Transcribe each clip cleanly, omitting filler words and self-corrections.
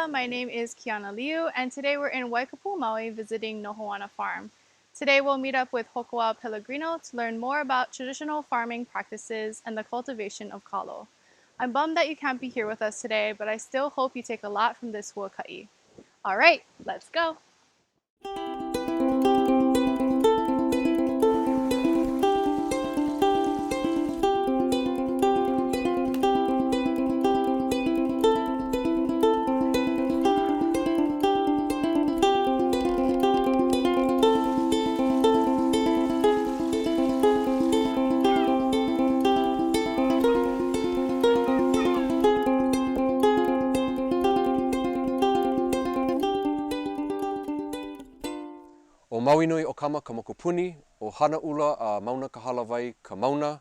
Aloha, my name is Kiana Liu, and today we're in Waikapu, Maui, visiting Nohoʻana Farm. Today we'll meet up with Hokuau Pellegrino to learn more about traditional farming practices and the cultivation of kalo. I'm bummed that you can't be here with us today, but I still hope you take a lot from this Huakaʻi. All right, let's go! O Maui nui o kama ka mokupuni, o hana ula a mauna ka halawai ka mauna,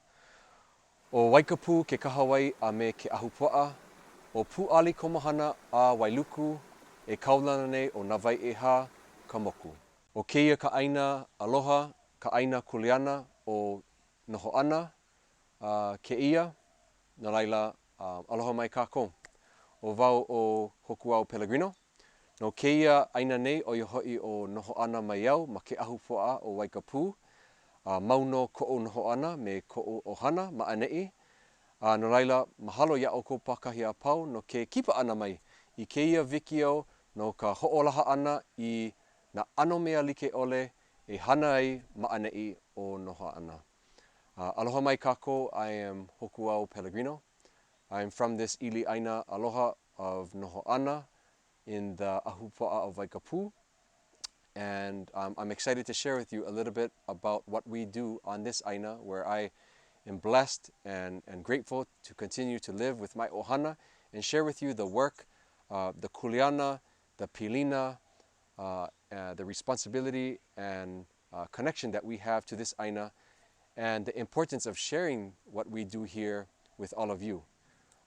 o Waikapu ke kahawai a me ke ahupua'a, o Pu'ali Komohana a Wailuku e kaulana nei o nā wai ʻehā ka moku. O keia ka ʻaina aloha, ka ʻaina kuleana o Nohoʻana ke ia, no laila aloha mai kākou. O wau o Hokuau Pellegrino. No keia ʻaina nei o ia hoʻi o Nohoʻana mai au ma ke ahupua'a o Waikapu. Mauno koʻu Nohoʻana me koʻu ʻohana ma'aneʻi. No laila, mahalo iaʻo kou pakahi a pau no ke kipa ana mai I keia wikio no ka hoʻolaha ana I na ano mea like ole e hana ai ma'aneʻi o Nohoʻana. Aloha mai kākou, I am Hokuau Pellegrino. I am from this ʻili ʻaina aloha of Nohoʻana in the ahupua'a of Waikapu. And I'm excited to share with you a little bit about what we do on this ʻaina, where I am blessed and grateful to continue to live with my ohana and share with you the work, the kuleana, the pilina, the responsibility and connection that we have to this ʻaina, and the importance of sharing what we do here with all of you.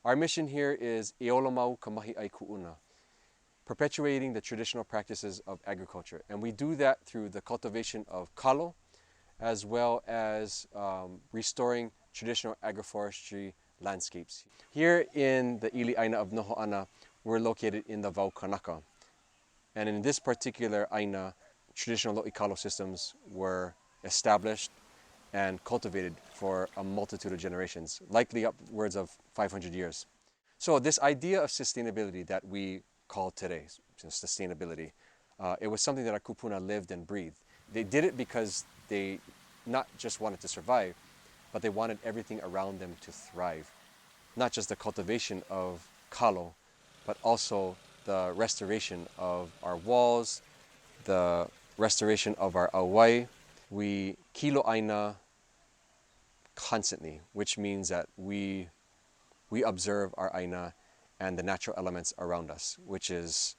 Our mission here is E ola mau ka mahi ai kuʻuna, perpetuating the traditional practices of agriculture. And we do that through the cultivation of kalo, as well as restoring traditional agroforestry landscapes. Here in the ʻili ʻaina of Nohoʻana, we're located in the Wau Kanaka. And in this particular ʻaina, traditional lo'i kalo systems were established and cultivated for a multitude of generations, likely upwards of 500 years. So this idea of sustainability that we call today, sustainability, it was something that our kupuna lived and breathed. They did it because they not just wanted to survive, but they wanted everything around them to thrive. Not just the cultivation of kalo, but also the restoration of our walls, the restoration of our auai. We kilo aina constantly, which means that we observe our aina and the natural elements around us, which is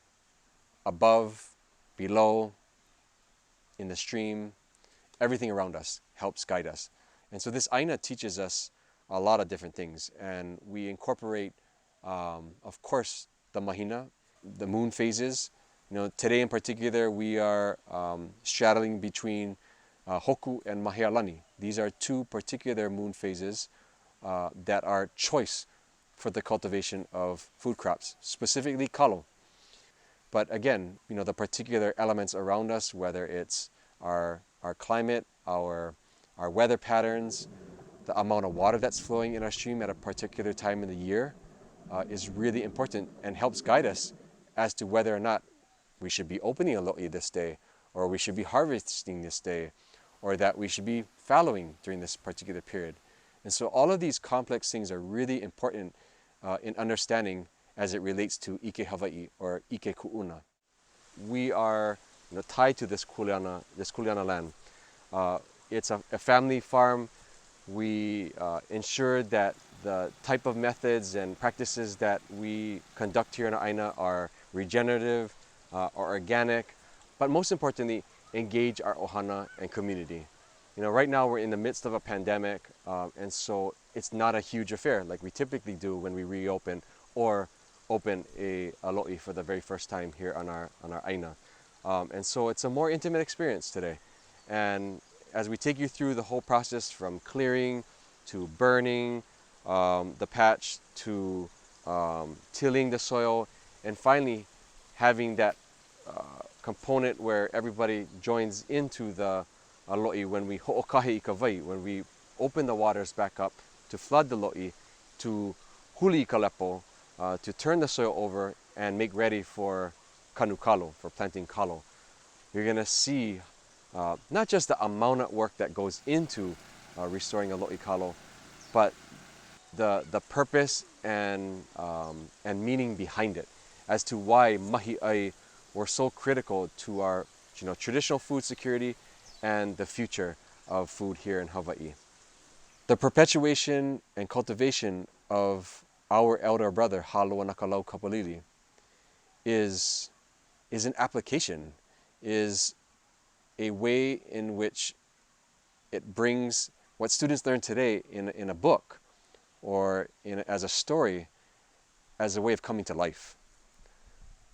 above, below, in the stream. Everything around us helps guide us. And so this aina teaches us a lot of different things, and we incorporate, of course, the mahina, the moon phases. You know, today in particular, we are straddling between Hoku and Mahealani. These are two particular moon phases that are choice for the cultivation of food crops, specifically kalo. But again, you know, the particular elements around us, whether it's our climate, our weather patterns, the amount of water that's flowing in our stream at a particular time in the year is really important and helps guide us as to whether or not we should be opening a lo'i this day, or we should be harvesting this day, or that we should be fallowing during this particular period. And so all of these complex things are really important in understanding as it relates to Ike Hawaii or Ike Ku'una. We are tied to this kuleana land. It's a family farm. We ensure that the type of methods and practices that we conduct here in Aina are regenerative, or organic, but most importantly, engage our ohana and community. You know, right now we're in the midst of a pandemic, and so it's not a huge affair like we typically do when we reopen or open a lo'i for the very first time here on our Aina. And so it's a more intimate experience today. And as we take you through the whole process from clearing to burning the patch to tilling the soil and finally having that component where everybody joins into the lo'i when we ho'okahi I ka wai, when we open the waters back up to flood the lo'i, to huli I ka lepo, to turn the soil over and make ready for kanu kalo, for planting kalo. You're going to see not just the amount of work that goes into restoring a lo'i kalo, but the purpose and meaning behind it, as to why mahi'ai were so critical to our traditional food security and the future of food here in Hawaii. The perpetuation and cultivation of our elder brother Haloa Nakalau Kapalili is an application, is a way in which it brings what students learn today in a book or as a story, as a way of coming to life.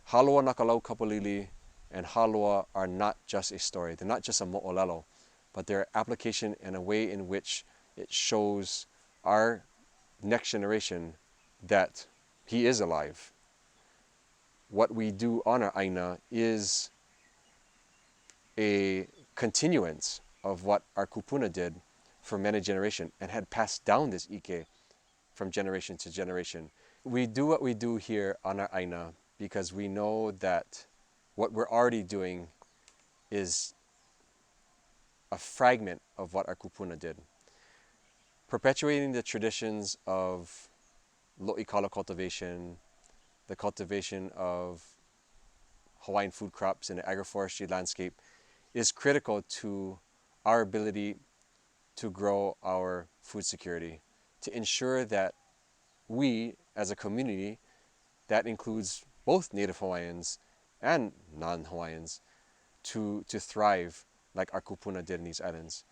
Haloa Nakalau Kapalili and Haloa are not just a story. They're not just a mo'olelo, but they're application and a way in which it shows our next generation that he is alive. What we do on our aina is a continuance of what our kupuna did for many generations and had passed down this ike from generation to generation. We do what we do here on our aina because we know that what we're already doing is a fragment of what our kupuna did. Perpetuating the traditions of lo'i kalo cultivation, the cultivation of Hawaiian food crops in the agroforestry landscape is critical to our ability to grow our food security, to ensure that we as a community, that includes both Native Hawaiians and non-Hawaiians, to thrive like our kupuna did in these islands.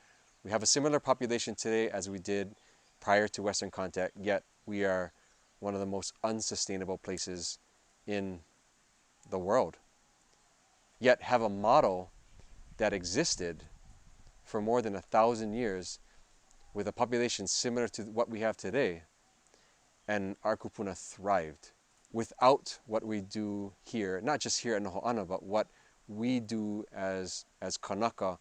We have a similar population today as we did prior to Western contact, yet we are one of the most unsustainable places in the world. Yet have a model that existed for more than 1,000 years with a population similar to what we have today, and our kupuna thrived. Without what we do here, not just here at Nohoʻana, but what we do as Kanaka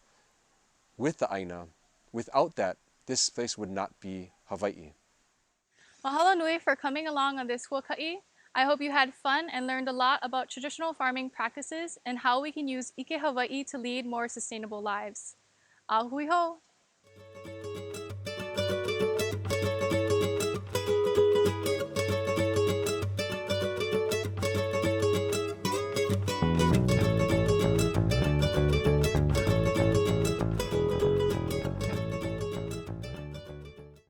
with the Aina, without that, this place would not be Hawaii. Mahalo nui for coming along on this Huakaʻi. I hope you had fun and learned a lot about traditional farming practices and how we can use Ike Hawaii to lead more sustainable lives. Ahui ho!